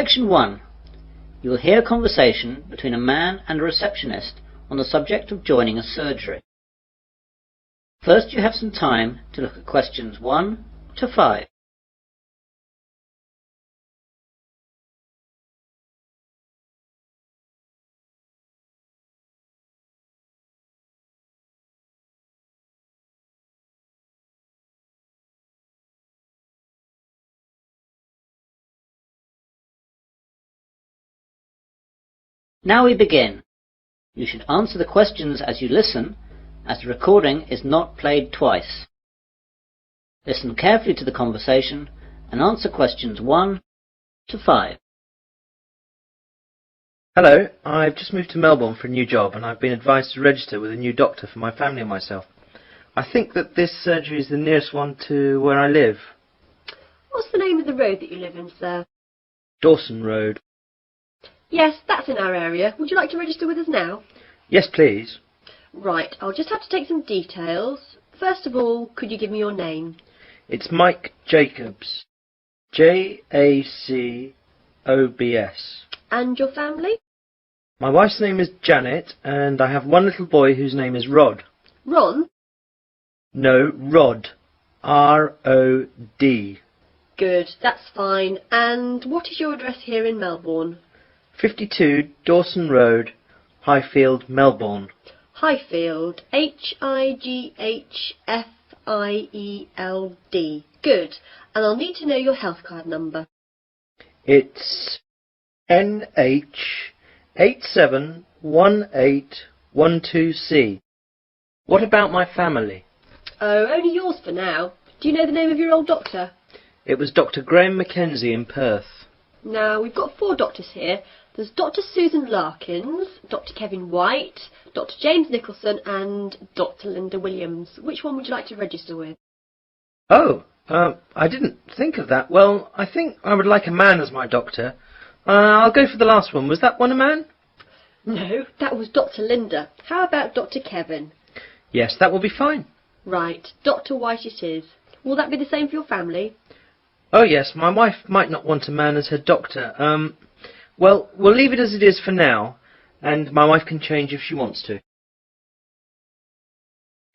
Section 1. You will hear a conversation between a man and a receptionist on the subject of joining a surgery. First, you have some time to look at questions 1 to 5. Now we begin. You should answer the questions as you listen, as the recording is not played twice. Listen carefully to the conversation and answer questions 1 to 5. Hello, I've just moved to Melbourne for a new job and I've been advised to register with a new doctor for my family and myself. I think that this surgery is the nearest one to where I live. What's the name of the road that you live in, sir? Dawson Road. Yes, that's in our area. Would you like to register with us now? Yes, please. Right, I'll just have to take some details. First of all, could you give me your name? It's Mike Jacobs. Jacobs. And your family? My wife's name is Janet and I have one little boy whose name is Rod. Ron? No, Rod. R-O-D. Good, that's fine. And what is your address here in Melbourne? 52 Dawson Road, Highfield, Melbourne. Highfield. Highfield. Good. And I'll need to know your health card number. It's NH871812C. What about my family? Oh, only yours for now. Do you know the name of your old doctor? It was Dr. Graham Mackenzie in Perth. Now, we've got 4 doctors here. There's Dr. Susan Larkins, Dr. Kevin White, Dr. James Nicholson and Dr. Linda Williams. Which one would you like to register with? Oh, I didn't think of that. Well, I think I would like a man as my doctor. I'll go for the last one. Was that one a man? No, that was Dr. Linda. How about Dr. Kevin? Yes, that will be fine. Right, Dr. White it is. Will that be the same for your family? Oh yes, my wife might not want a man as her doctor. Well, we'll leave it as it is for now, and my wife can change if she wants to.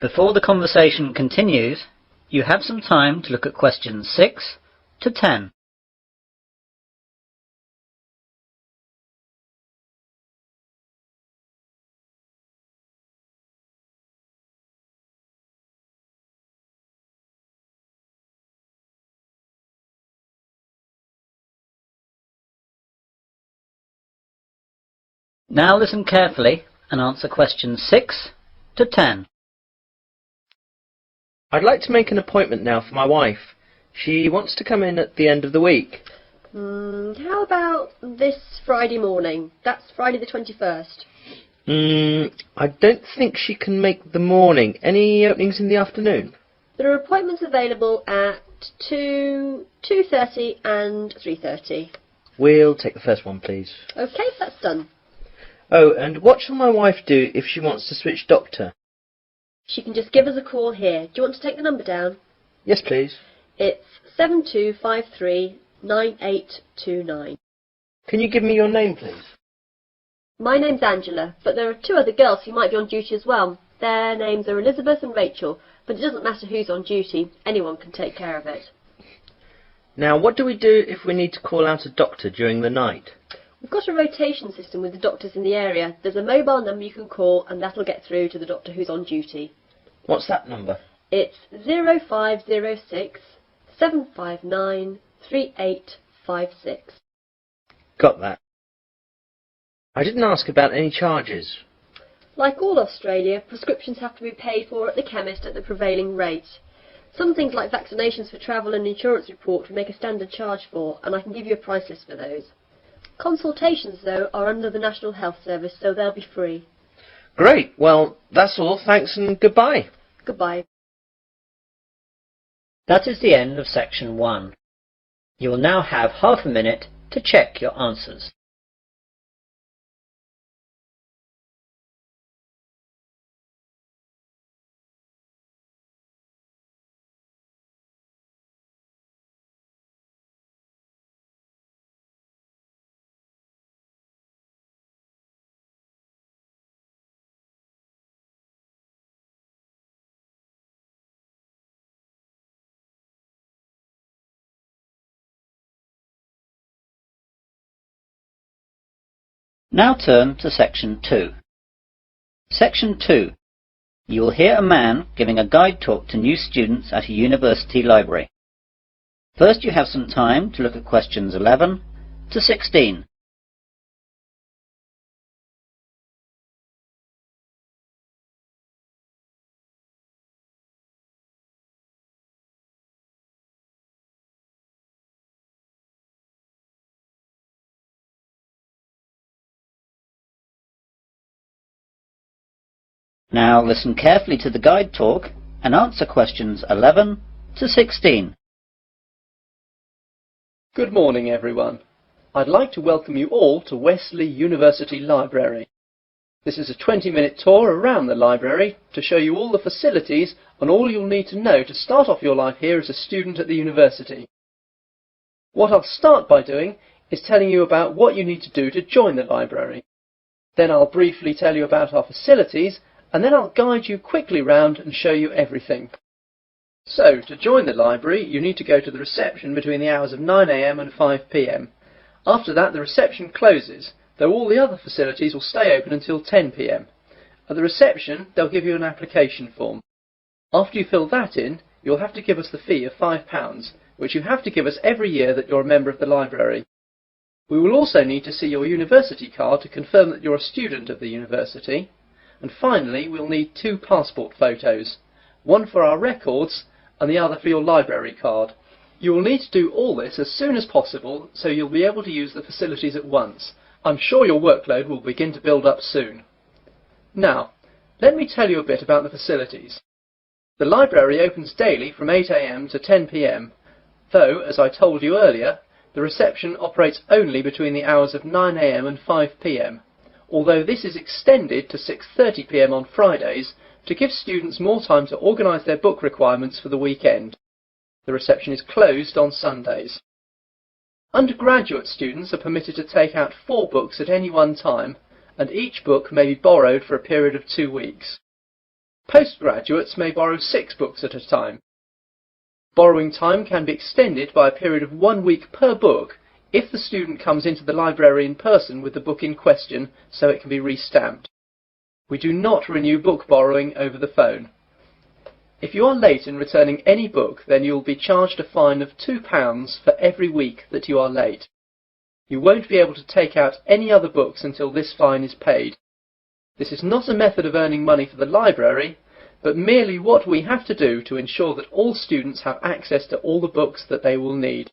Before the conversation continues, you have some time to look at questions 6 to 10. Now listen carefully and answer questions 6 to 10. I'd like to make an appointment now for my wife. She wants to come in at the end of the week. How about this Friday morning? That's Friday the 21st. I don't think she can make the morning. Any openings in the afternoon? There are appointments available at 2, 2:30 and 3:30. We'll take the first one, please. OK, that's done. Oh, and what shall my wife do if she wants to switch doctor? She can just give us a call here. Do you want to take the number down? Yes, please. It's 72539829. Can you give me your name, please? My name's Angela, but there are 2 other girls who might be on duty as well. Their names are Elizabeth and Rachel, but it doesn't matter who's on duty. Anyone can take care of it. Now, what do we do if we need to call out a doctor during the night? We've got a rotation system with the doctors in the area. There's a mobile number you can call and that'll get through to the doctor who's on duty. What's that number? It's 0506 759 3856. Got that. I didn't ask about any charges. Like all Australia, prescriptions have to be paid for at the chemist at the prevailing rate. Some things like vaccinations for travel and insurance report we make a standard charge for, and I can give you a price list for those. Consultations, though, are under the National Health Service, so they'll be free. Great. Well, that's all. Thanks and goodbye. Goodbye. That is the end of section 1. You will now have half a minute to check your answers. Now turn to Section 2. Section 2. You will hear a man giving a guide talk to new students at a university library. First you have some time to look at questions 11 to 16. Now listen carefully to the guide talk and answer questions 11 to 16. Good morning, everyone. I'd like to welcome you all to Wesley University Library. This is a 20-minute tour around the library to show you all the facilities and all you'll need to know to start off your life here as a student at the university. What I'll start by doing is telling you about what you need to do to join the library. Then I'll briefly tell you about our facilities, and then I'll guide you quickly round and show you everything. So, to join the library, you need to go to the reception between the hours of 9 AM and 5 PM. After that, the reception closes, though all the other facilities will stay open until 10 PM. At the reception, they'll give you an application form. After you fill that in, you'll have to give us the fee of £5, which you have to give us every year that you're a member of the library. We will also need to see your university card to confirm that you're a student of the university. And finally, we'll need 2 passport photos, one for our records and the other for your library card. You will need to do all this as soon as possible so you'll be able to use the facilities at once. I'm sure your workload will begin to build up soon. Now, let me tell you a bit about the facilities. The library opens daily from 8 AM to 10 PM, though, as I told you earlier, the reception operates only between the hours of 9 AM and 5 PM. Although this is extended to 6:30 PM on Fridays to give students more time to organise their book requirements for the weekend. The reception is closed on Sundays. Undergraduate students are permitted to take out 4 books at any one time, and each book may be borrowed for a period of 2 weeks. Postgraduates may borrow 6 books at a time. Borrowing time can be extended by a period of 1 week per book if the student comes into the library in person with the book in question so it can be re-stamped. We do not renew book borrowing over the phone. If you are late in returning any book, then you will be charged a fine of £2 for every week that you are late. You won't be able to take out any other books until this fine is paid. This is not a method of earning money for the library, but merely what we have to do to ensure that all students have access to all the books that they will need.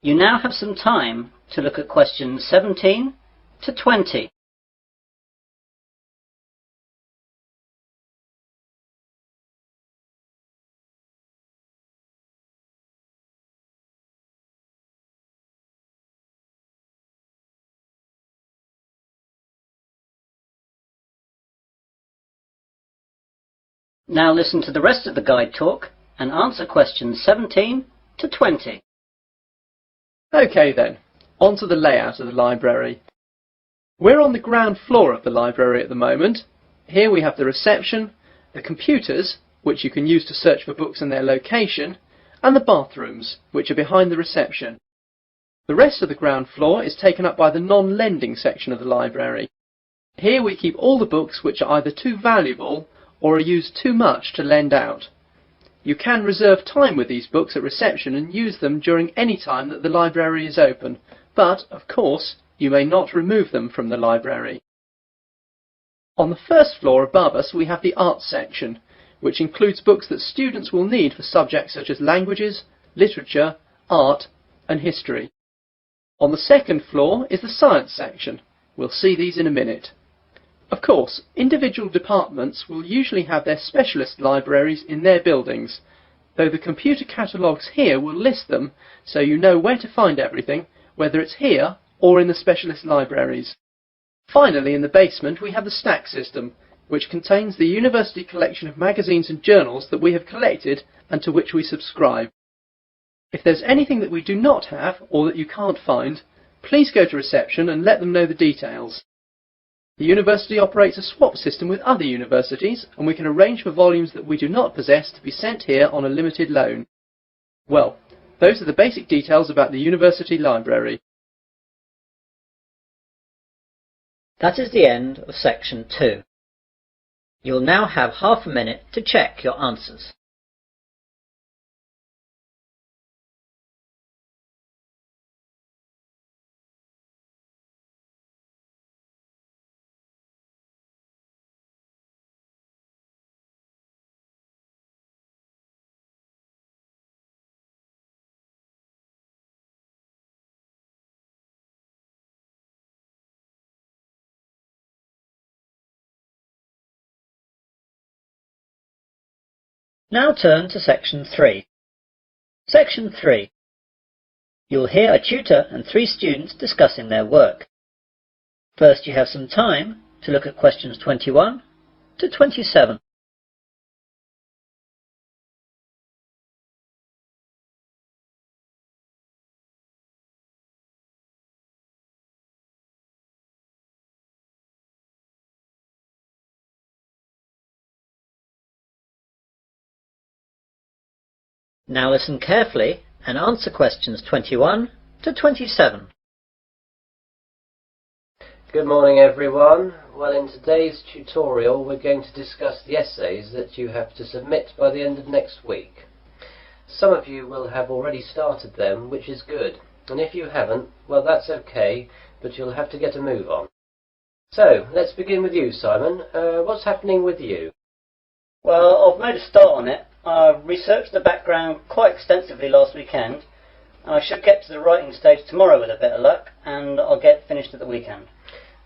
You now have some time to look at questions 17 to 20. Now listen to the rest of the guide talk and answer questions 17 to 20. Okay then, on to the layout of the library. We're on the ground floor of the library at the moment. Here we have the reception, the computers, which you can use to search for books and their location, and the bathrooms, which are behind the reception. The rest of the ground floor is taken up by the non-lending section of the library. Here we keep all the books which are either too valuable or are used too much to lend out. You can reserve time with these books at reception and use them during any time that the library is open, but, of course, you may not remove them from the library. On the first floor above us we have the arts section, which includes books that students will need for subjects such as languages, literature, art and history. On the second floor is the science section. We'll see these in a minute. Of course, individual departments will usually have their specialist libraries in their buildings, though the computer catalogues here will list them so you know where to find everything, whether it's here or in the specialist libraries. Finally, in the basement we have the stack system, which contains the university collection of magazines and journals that we have collected and to which we subscribe. If there's anything that we do not have or that you can't find, please go to reception and let them know the details. The university operates a swap system with other universities, and we can arrange for volumes that we do not possess to be sent here on a limited loan. Well, those are the basic details about the university library. That is the end of section 2. You'll now have half a minute to check your answers. Now turn to section 3. Section 3. You'll hear a tutor and 3 students discussing their work. First, you have some time to look at questions 21 to 27. Now listen carefully and answer questions 21 to 27. Good morning everyone. Well, in today's tutorial we're going to discuss the essays that you have to submit by the end of next week. Some of you will have already started them, which is good, and if you haven't, well that's okay, but you'll have to get a move on. So, let's begin with you, Simon. What's happening with you? Well, I've made a start on it. I researched the background quite extensively last weekend, and I should get to the writing stage tomorrow with a bit of luck, and I'll get finished at the weekend.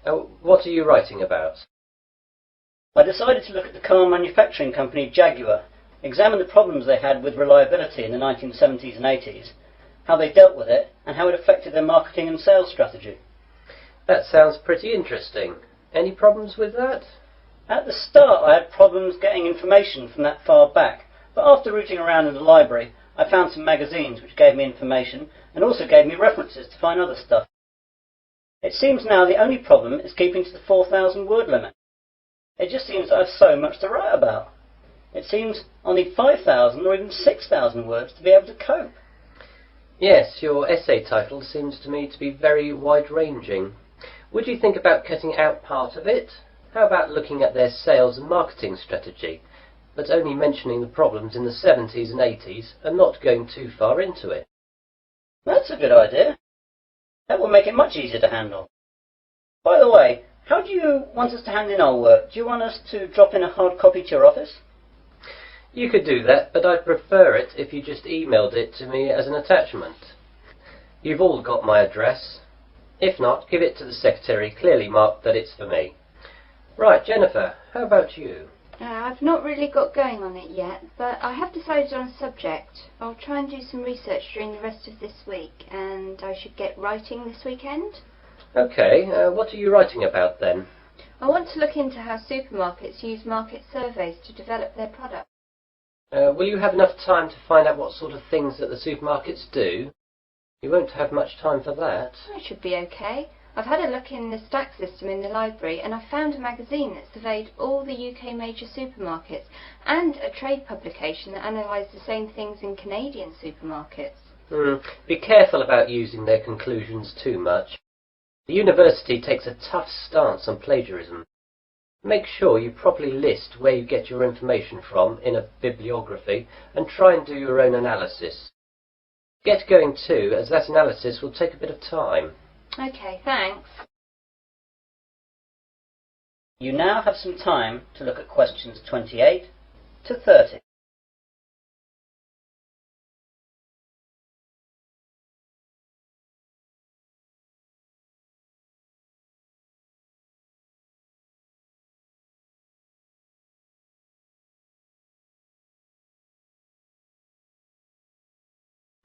What are you writing about? I decided to look at the car manufacturing company Jaguar, examine the problems they had with reliability in the 1970s and 80s, how they dealt with it, and how it affected their marketing and sales strategy. That sounds pretty interesting. Any problems with that? At the start I had problems getting information from that far back, but after rooting around in the library I found some magazines which gave me information and also gave me references to find other stuff. It seems now the only problem is keeping to the 4,000 word limit. It just seems I have so much to write about. It seems I'll need 5,000 or even 6,000 words to be able to cope. Yes, your essay title seems to me to be very wide-ranging. Would you think about cutting out part of it? How about looking at their sales and marketing strategy, but only mentioning the problems in the 70s and 80s and not going too far into it? That's a good idea. That will make it much easier to handle. By the way, how do you want us to hand in our work? Do you want us to drop in a hard copy to your office? You could do that, but I'd prefer it if you just emailed it to me as an attachment. You've all got my address. If not, give it to the secretary, clearly marked that it's for me. Right, Jennifer, how about you? I've not really got going on it yet, but I have decided on a subject. I'll try and do some research during the rest of this week, and I should get writing this weekend. Okay, what are you writing about then? I want to look into how supermarkets use market surveys to develop their products. Will you have enough time to find out what sort of things that the supermarkets do? You won't have much time for that. I should be okay. I've had a look in the stack system in the library and I found a magazine that surveyed all the UK major supermarkets and a trade publication that analysed the same things in Canadian supermarkets. Be careful about using their conclusions too much. The university takes a tough stance on plagiarism. Make sure you properly list where you get your information from in a bibliography and try and do your own analysis. Get going too, as that analysis will take a bit of time. Okay, thanks. You now have some time to look at questions 28 to 30.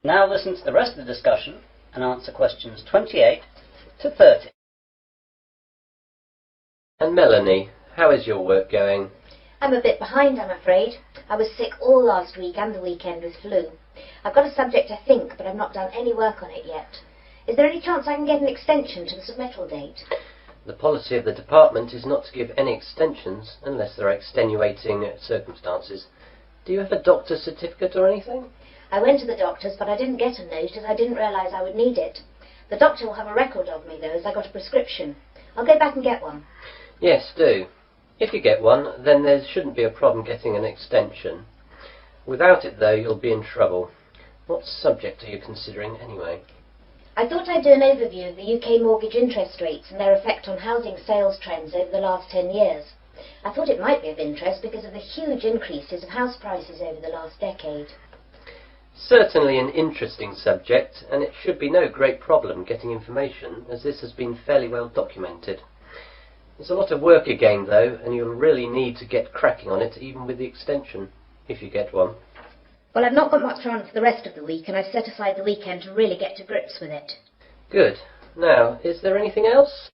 Now listen to the rest of the discussion and answer questions 28 to 30. And Melanie, how is your work going? I'm a bit behind, I'm afraid. I was sick all last week and the weekend with flu. I've got a subject, I think, but I've not done any work on it yet. Is there any chance I can get an extension to the submittal date? The policy of the department is not to give any extensions unless there are extenuating circumstances. Do you have a doctor's certificate or anything? I went to the doctor's, but I didn't get a note as I didn't realise I would need it. The doctor will have a record of me, though, as I got a prescription. I'll go back and get one. Yes, do. If you get one, then there shouldn't be a problem getting an extension. Without it, though, you'll be in trouble. What subject are you considering, anyway? I thought I'd do an overview of the UK mortgage interest rates and their effect on housing sales trends over the last 10 years. I thought it might be of interest because of the huge increases of house prices over the last decade. Certainly an interesting subject, and it should be no great problem getting information, as this has been fairly well documented. It's a lot of work again, though, and you'll really need to get cracking on it, even with the extension, if you get one. Well, I've not got much on for the rest of the week, and I've set aside the weekend to really get to grips with it. Good. Now, is there anything else?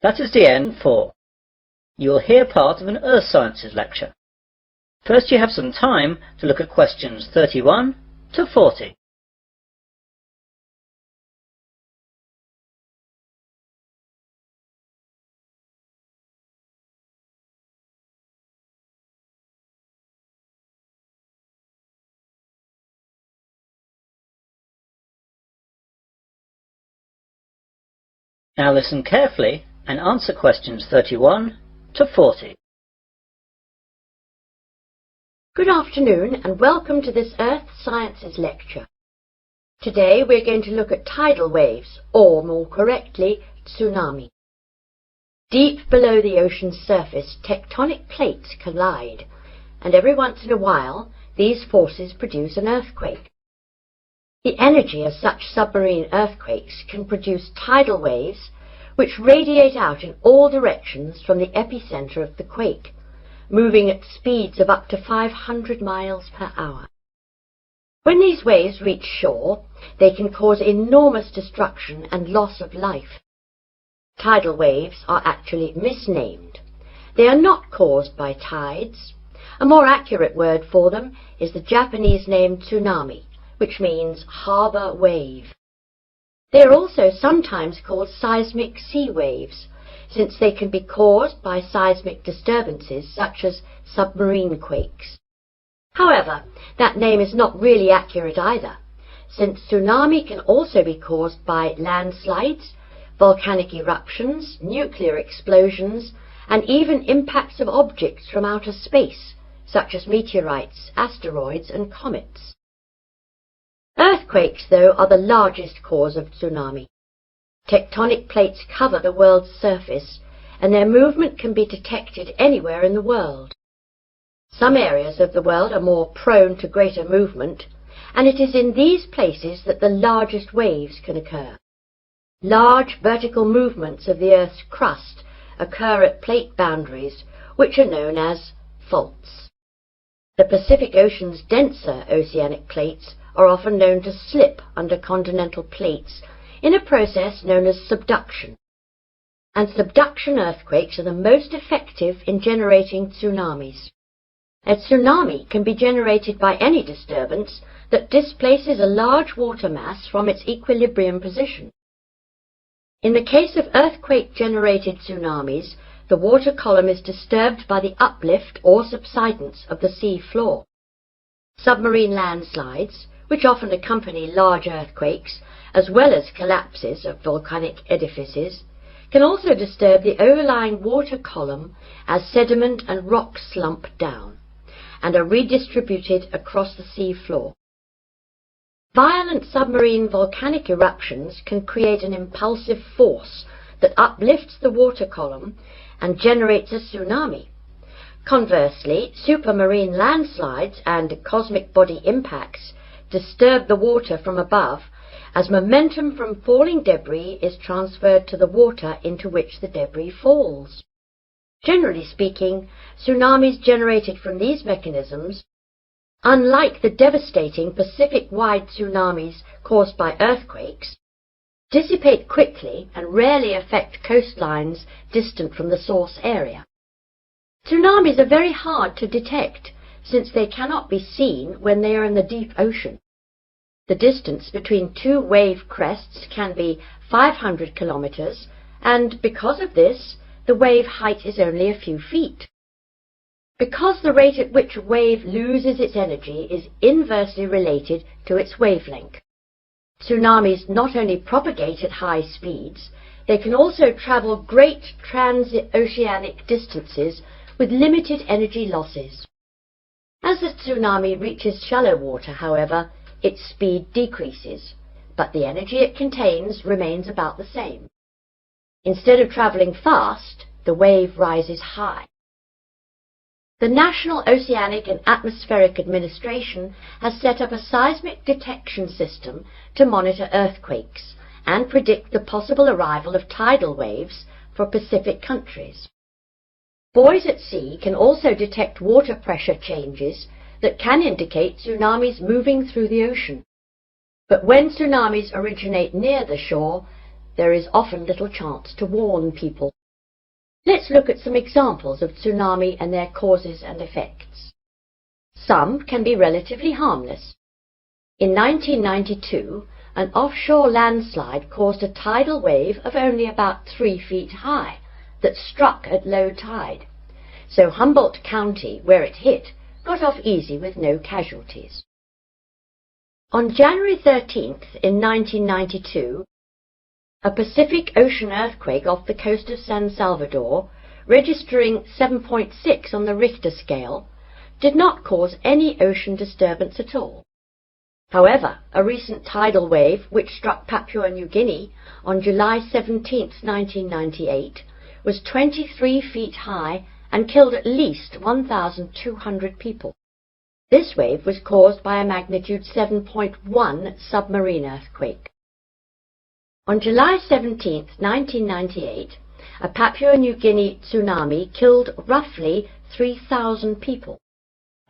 That is the end for. You will hear part of an Earth Sciences lecture. First you have some time to look at questions 31 to 40. Now listen carefully and answer questions 31 to 40. Good afternoon and welcome to this Earth Sciences lecture. Today we're going to look at tidal waves, or more correctly, tsunami. Deep below the ocean's surface, tectonic plates collide, and every once in a while these forces produce an earthquake. The energy of such submarine earthquakes can produce tidal waves which radiate out in all directions from the epicenter of the quake, moving at speeds of up to 500 miles per hour. When these waves reach shore, they can cause enormous destruction and loss of life. Tidal waves are actually misnamed. They are not caused by tides. A more accurate word for them is the Japanese name tsunami, which means harbour wave. They are also sometimes called seismic sea waves, since they can be caused by seismic disturbances such as submarine quakes. However, that name is not really accurate either, since tsunami can also be caused by landslides, volcanic eruptions, nuclear explosions, and even impacts of objects from outer space, such as meteorites, asteroids, and comets. Earthquakes, though, are the largest cause of tsunami. Tectonic plates cover the world's surface, and their movement can be detected anywhere in the world. Some areas of the world are more prone to greater movement, and it is in these places that the largest waves can occur. Large vertical movements of the Earth's crust occur at plate boundaries, which are known as faults. The Pacific Ocean's denser oceanic plates are often known to slip under continental plates in a process known as subduction. And subduction earthquakes are the most effective in generating tsunamis. A tsunami can be generated by any disturbance that displaces a large water mass from its equilibrium position. In the case of earthquake-generated tsunamis, the water column is disturbed by the uplift or subsidence of the sea floor. Submarine landslides, which often accompany large earthquakes, as well as collapses of volcanic edifices, can also disturb the overlying water column as sediment and rock slump down, and are redistributed across the sea floor. Violent submarine volcanic eruptions can create an impulsive force that uplifts the water column and generates a tsunami. Conversely, supermarine landslides and cosmic body impacts disturb the water from above as momentum from falling debris is transferred to the water into which the debris falls. Generally speaking, tsunamis generated from these mechanisms, unlike the devastating Pacific-wide tsunamis caused by earthquakes, dissipate quickly and rarely affect coastlines distant from the source area. Tsunamis are very hard to detect, since they cannot be seen when they are in the deep ocean. The distance between two wave crests can be 500 kilometers, and because of this, the wave height is only a few feet. Because the rate at which a wave loses its energy is inversely related to its wavelength. Tsunamis not only propagate at high speeds, they can also travel great transoceanic distances with limited energy losses. As the tsunami reaches shallow water, however, its speed decreases, but the energy it contains remains about the same. Instead of travelling fast, the wave rises high. The National Oceanic and Atmospheric Administration has set up a seismic detection system to monitor earthquakes and predict the possible arrival of tidal waves for Pacific countries. Buoys at sea can also detect water pressure changes that can indicate tsunamis moving through the ocean. But when tsunamis originate near the shore, there is often little chance to warn people. Let's look at some examples of tsunami and their causes and effects. Some can be relatively harmless. In 1992, an offshore landslide caused a tidal wave of only about 3 feet high that struck at low tide. So Humboldt County, where it hit, got off easy with no casualties. On January 13th in 1992, a Pacific Ocean earthquake off the coast of San Salvador, registering 7.6 on the Richter scale, did not cause any ocean disturbance at all. However, a recent tidal wave which struck Papua New Guinea on July 17, 1998, was 23 feet high and killed at least 1,200 people. This wave was caused by a magnitude 7.1 submarine earthquake. On July 17, 1998, a Papua New Guinea tsunami killed roughly 3,000 people.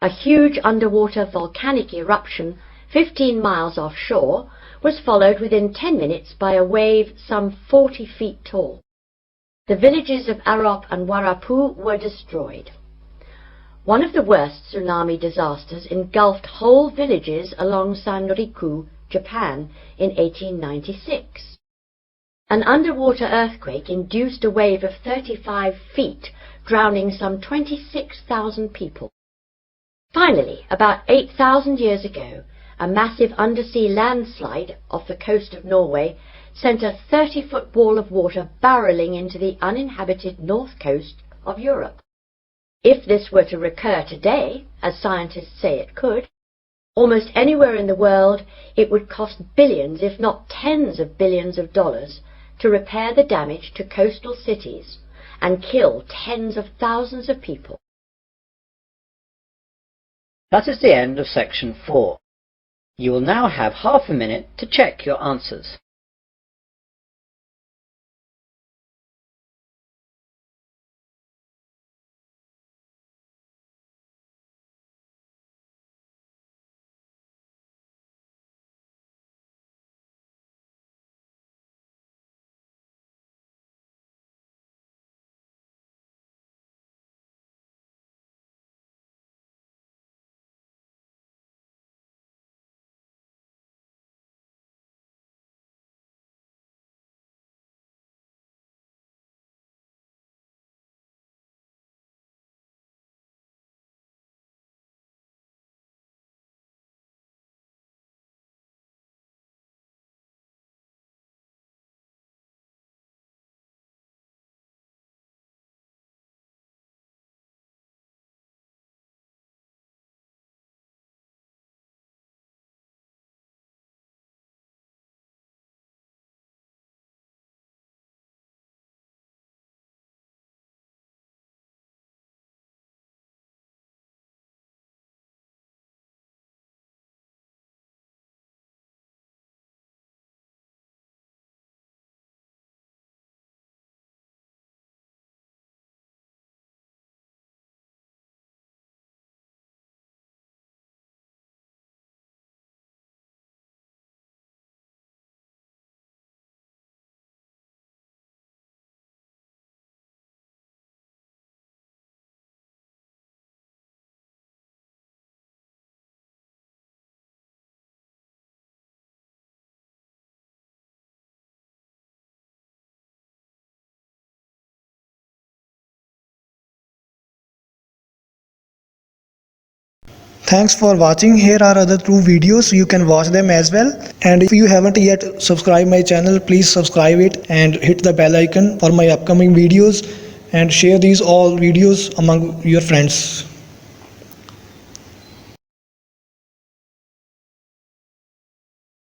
A huge underwater volcanic eruption 15 miles offshore was followed within 10 minutes by a wave some 40 feet tall. The villages of Arop and Warapu were destroyed. One of the worst tsunami disasters engulfed whole villages along Sanriku, Japan, in 1896. An underwater earthquake induced a wave of 35 feet, drowning some 26,000 people. Finally, about 8,000 years ago, a massive undersea landslide off the coast of Norway sent a 30-foot wall of water barreling into the uninhabited north coast of Europe. If this were to recur today, as scientists say it could, almost anywhere in the world, it would cost billions, if not tens of billions of dollars, to repair the damage to coastal cities and kill tens of thousands of people. That is the end of section 4. You will now have half a minute to check your answers. Thanks for watching. Here are other 2 videos. You can watch them as well. And if you haven't yet subscribed my channel, please subscribe it and hit the bell icon for my upcoming videos, and share these all videos among your friends.